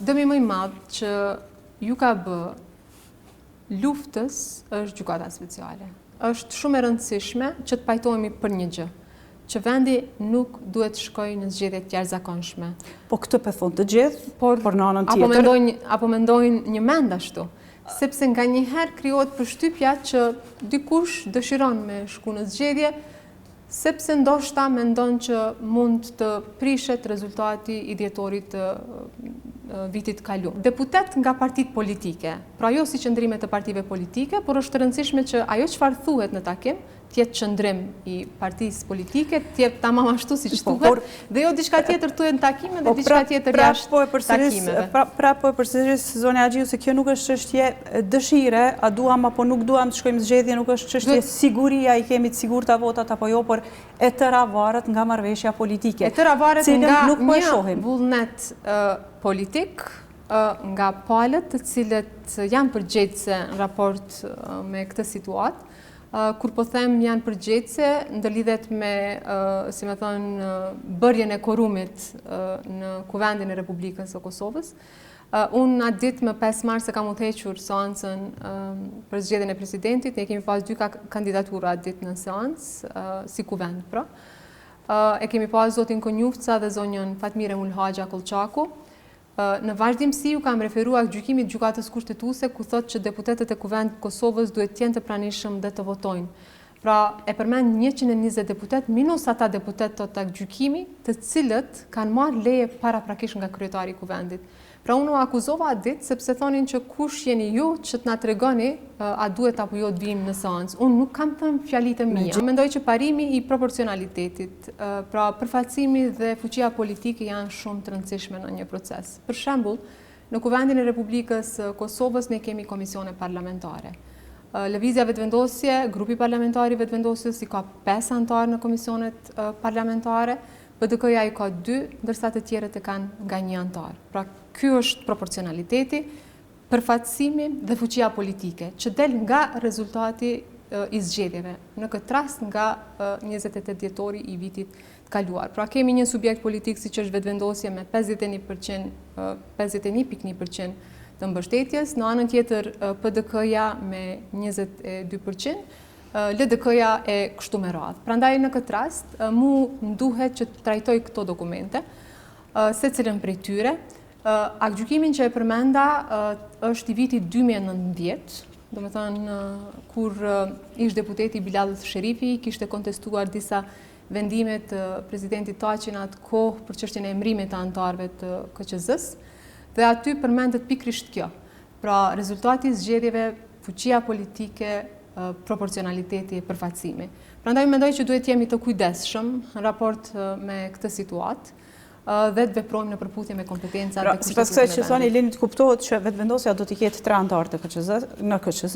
Dëmi më i madh që ju ka bë luftës është gjykata speciale. Është shumë e rëndësishme që të pajtohemi për një gjë, që vendi nuk duhet shkojë në zgjedhje të jashtëzakonshme. Po këtë po thonë të gjithë, por në anën tjetër. Apo mendojnë një mend ashtu. Sepse nganjëherë krijohet përshtypja që dikush dëshiron me shku në zgjedhje, sepse ndoshta mendon që mund të prishet rezultati i dhjetorit të vitit kaluar. Deputet nga partitë politike, pra jo si qëndrime të partive politike, por është rëndësishme që ajo çfarë thuhet në takim tjetë qëndrim i partisë politike, tjetë tamam ashtu si që thuhet, dhe jo diçka tjetër thuhet në takime dhe diçka tjetër jashtë takimeve. Pra po e përsëris zonja Axhiu se kjo nuk është çështje dëshire, a duam apo nuk duam të shkojmë zgjedhje, nuk është çështje siguria, i kemi të sigurta votat apo jo, por e tëra varet nga marrëveshja politike. E tëra varet nga një vullnet politik, nga palët të cilët janë përgjegjëse në raport me këtë situatë. Kur po them janë përgjegjëse, ndërlidhet me, si me thënë, bërjen e korumit në Kuvendin e Republikës së Kosovës. Unë atë ditë më 5 mars e kam udhëhequr seancën për zgjedhjen e presidentit, ne kemi pas 2 kandidatura atë ditë në seancë, si kuvend pra. E kemi pas zotin Konjufca dhe zonjën Fatmire Mulhaxha Kollçaku. Në vazhdimsi ju kam referuar gjykimit gjykatës kushtetuese ku thotë që deputetët e Kuvendit të Kosovës duhet të jenë të pranishëm dhe të votojnë. Pra e përmend 120 deputet minus ata deputet të gjykimi, të cilët kanë marrë leje paraprakisht nga kryetari i Kuvendit. Pra unë u akuzova atë ditë sepse thonin që kush jeni ju që të na tregoni a duhet apo jo të vijmë në seancë. Unë nuk kam thënë fjalitë mia. Mendoj që parimi i proporcionalitetit, pra përfaqësimi dhe fuqia politike janë shumë të rëndësishme në një proces. Për shembull, në Kuvendin e Republikës së Kosovës ne kemi komisione parlamentare. Lëvizja vetëvendosje, grupi parlamentari vetëvendosjes i ka 5 anëtarë në komisionet parlamentare. BDK-ja i ka 2, ndërsa të tjerët e kanë nga 1 anëtar. Pra, ky është proporcionaliteti, përfaqësimi dhe fuqia politike, që del nga rezultati i zgjedhjeve, në këtë rast nga 28 dhjetori i vitit të kaluar. Pra, kemi një subjekt politik si që është vetëvendosje me 51.1% të mbështetjes, në anën tjetër PDK-ja me 22%, LDK-ja e kështu me radhë. Prandaj në këtë rast, mu nduhet që të trajtoj këto dokumente, se cilën prej tyre. Aktgjykimin që e përmenda është i vitit 2019, do me thënë kur ish deputeti Bilal Sherifi kishte kontestuar disa vendimet të presidentit Taqi në atë kohë për çështjen e emërimit të anëtarëve të KQZ-s, dhe aty përmendet pikërisht kjo. Pra, rezultati i zgjedhjeve, fuqia politike, proporcionaliteti e përfaqësimi. Prandaj mendoj që duhet jemi të kujdesshëm në raport me këtë situatë dhe të veprojmë në përputhje me kompetencat dhe kushtetuesve. Sipas kësaj që thoni Linit kuptohet që vetëvendosja do të ketë 3 anëtarë në KQZ.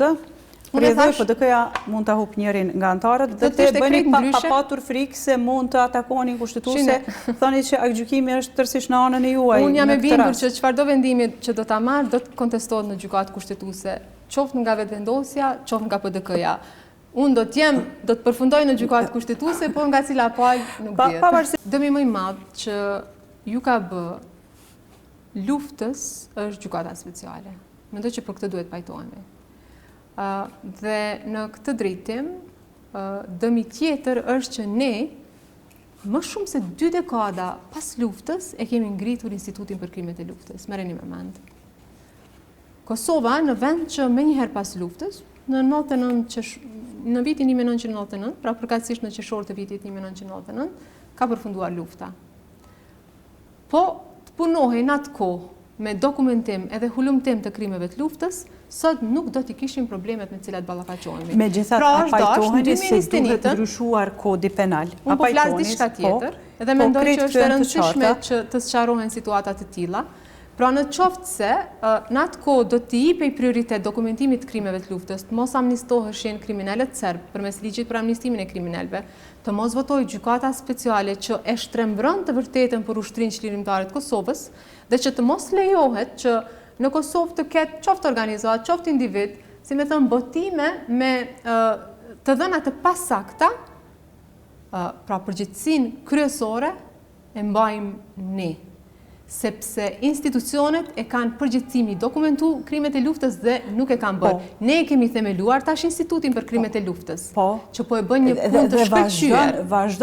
Rrjedhoj PDK-ja mund ta hup njërin nga anëtarët dhe të bëni pa patur frikë se mund të atakonin kushtetuese. Thoni që aktgjykimi është tërësisht në anën e juaj. Unë jam e bindur që çfarëdo vendimi që do ta marr do të kontestohet në gjykatë kushtetuese, qoftë nga vetëvendosja, qoftë nga PDK-ja. Unë do të përfundoj në gjykatë kushtetuese, por nga cila palë nuk dihet. Dëmi më i madh që ju ka bë luftës është gjykata speciale. Mendoj që për këtë duhet pajtohemi. Dhe në këtë drejtim, dëmi tjetër është që ne, më shumë se 2 dekada pas luftës, e kemi ngritur Institutin për krimet e luftës. Merreni me mend. Kosova, në vend që menjëherë pas luftës, në vitin 1999, pra përkatësisht në qershor të vitit 1999, ka përfunduar lufta. Po të punohej në atë kohë me dokumentim edhe hulumtim të krimeve të luftës, sot nuk do t'i kishim problemet me cilat ballafaqohemi. Megjithatë, a pajtoheni se duhet ndryshuar kodi penal? Unë po flas diçka tjetër, edhe mendoj që është e rëndësishme që të sqarohen situata të tilla. Pra në qoftë se, në atë kohë do t'i jepej prioritet dokumentimit të krimeve të luftës, të mos amnistoheshin kriminalët serbë përmes ligjit për amnistimin e kriminalëve, të mos votojë gjykata speciale që e shtrembron të vërtetën për ushtrinë çlirimtare të Kosovës, dhe që të mos lejohet që në Kosovë të ketë qoftë organizat, qoftë individ, si me thënë botime me të dhëna të pasakta, pra përgjithësinë kryesore e mbajmë ne. sepse institucionet e kanë përgjithësimi dokumentu krimet e luftës dhe nuk e kanë bërë. Ne kemi themeluar tash institutin për krimet e luftës, që po e bën një punë të shkëlqyer.